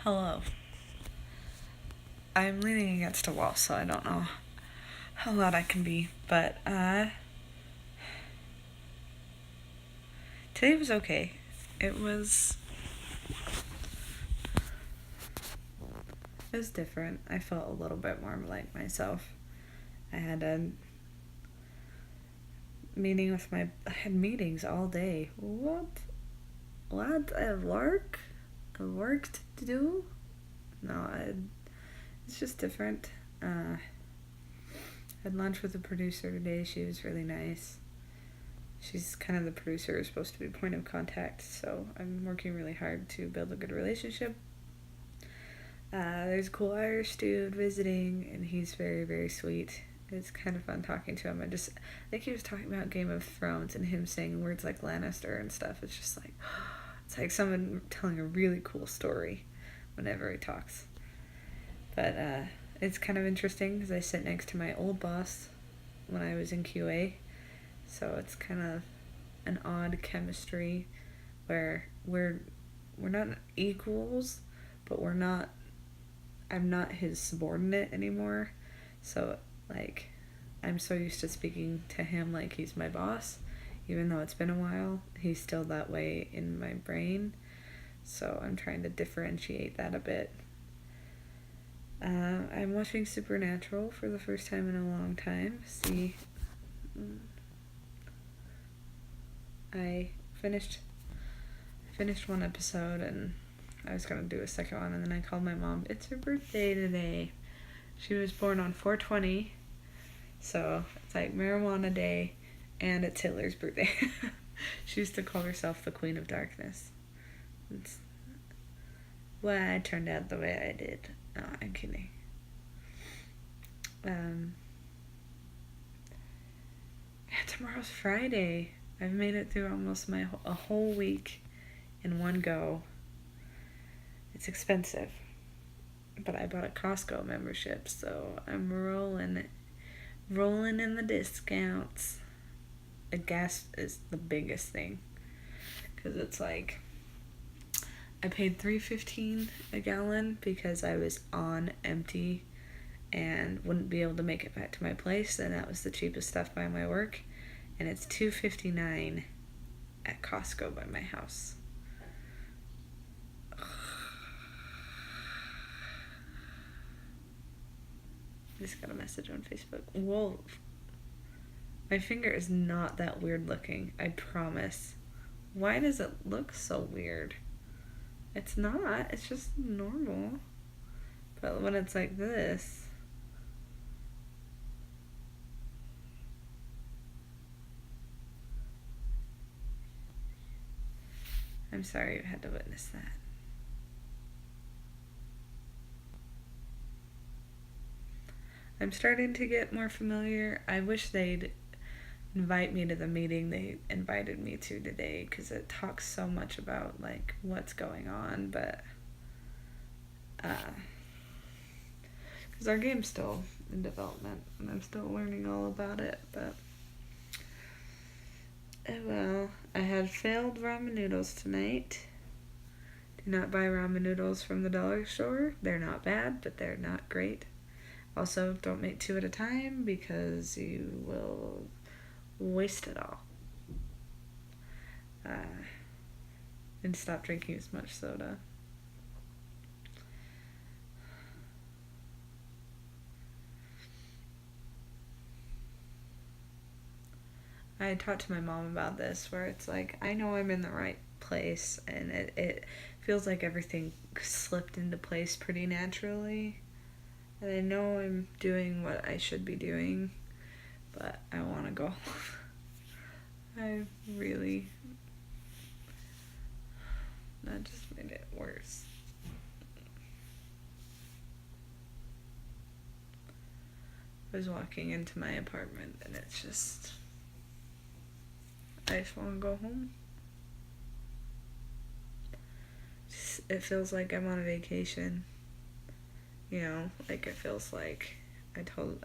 Hello. I'm leaning against a wall, so I don't know how loud I can be, but today was okay. It was different. I felt a little bit more like myself. I had a meeting with I had meetings all day. What? What? I have work? I have work to do? No, it's just different. Had lunch with the producer today. She was really nice. She's kind of the producer, is supposed to be point of contact, so I'm working really hard to build a good relationship. There's a cool Irish dude visiting, and he's very, very sweet. It's kind of fun talking to him. I think he was talking about Game of Thrones and him saying words like Lannister and stuff. It's just like, it's like someone telling a really cool story whenever he talks. But it's kind of interesting because I sit next to my old boss when I was in QA. So it's kind of an odd chemistry where we're not equals, but I'm not his subordinate anymore. So like I'm so used to speaking to him like he's my boss, even though it's been a while. He's still that way in my brain. So I'm trying to differentiate that a bit. I'm watching Supernatural for the first time in a long time. I finished one episode and I was gonna do a second one, and then I called my mom. It's her birthday today. She was born on 4/20, so it's like marijuana day, and it's Hitler's birthday. She used to call herself the Queen of Darkness. It's why I turned out the way I did. No, I'm kidding. Tomorrow's Friday. I've made it through almost a whole week in one go. It's expensive, but I bought a Costco membership, so I'm rolling in the discounts. The gas is the biggest thing, because it's like I paid $3.15 a gallon because I was on empty and wouldn't be able to make it back to my place, and that was the cheapest stuff by my work, and it's $2.59 at Costco by my house. I just got a message on Facebook. Whoa. My finger is not that weird looking, I promise. Why does it look so weird? It's not. It's just normal. But when it's like this... I'm sorry you had to witness that. I'm starting to get more familiar. I wish they'd invite me to the meeting they invited me to today, because it talks so much about like what's going on, but because our game's still in development and I'm still learning all about it, but well, I had failed ramen noodles tonight. Do not buy ramen noodles from the dollar store. They're not bad, but they're not great. Also, don't make 2 at a time because you will waste it all. And stop drinking as much soda. I talked to my mom about this, where it's like, I know I'm in the right place, and it feels like everything slipped into place pretty naturally. And I know I'm doing what I should be doing, but I want to go. That just made it worse. I was walking into my apartment and it's just... I just want to go home. It feels like I'm on a vacation. You know, like it feels like I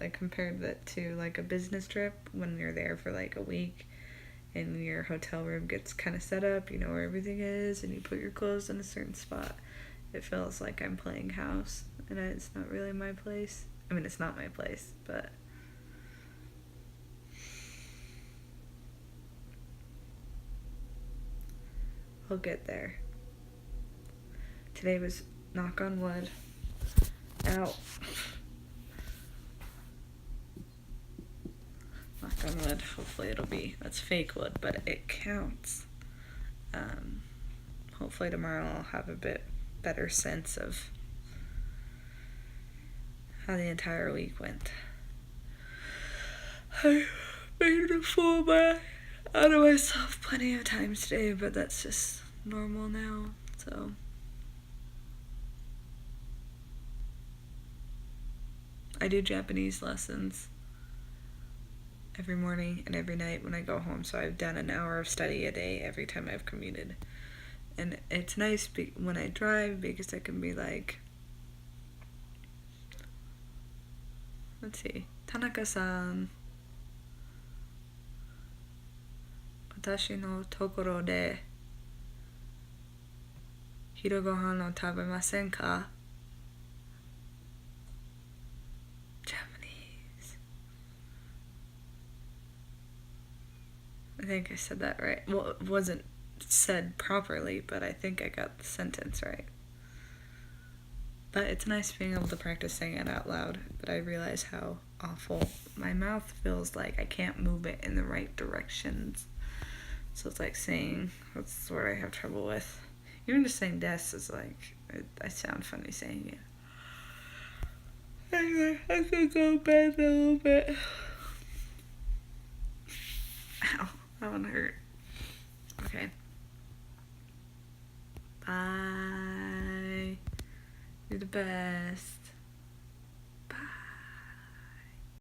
compared that to like a business trip when you're there for like a week and your hotel room gets kind of set up, you know where everything is, and you put your clothes in a certain spot. it feels like I'm playing house, and it's not really my place. I mean, it's not my place, but I'll get there. Today was, knock on wood. Ow. Knock on wood. Hopefully it'll be, that's fake wood, but it counts. Hopefully tomorrow I'll have a bit better sense of how the entire week went. I made a fool out of myself plenty of times today, but that's just normal now, so. I do Japanese lessons every morning and every night when I go home, so I've done an hour of study a day every time I've commuted. And it's nice when I drive because I can be like, let's see, Tanaka-san, 私のところで昼ご飯を食べませんか? Japanese. I think I said that right. Well, it wasn't said properly, but I think I got the sentence right. But it's nice being able to practice saying it out loud, but I realize how awful my mouth feels like I can't move it in the right directions. So it's like saying, that's the word I have trouble with. Even just saying des is like, I sound funny saying it. Anyway, I could go bed a little bit. Ow, that one hurt. Okay. Bye. You're the best.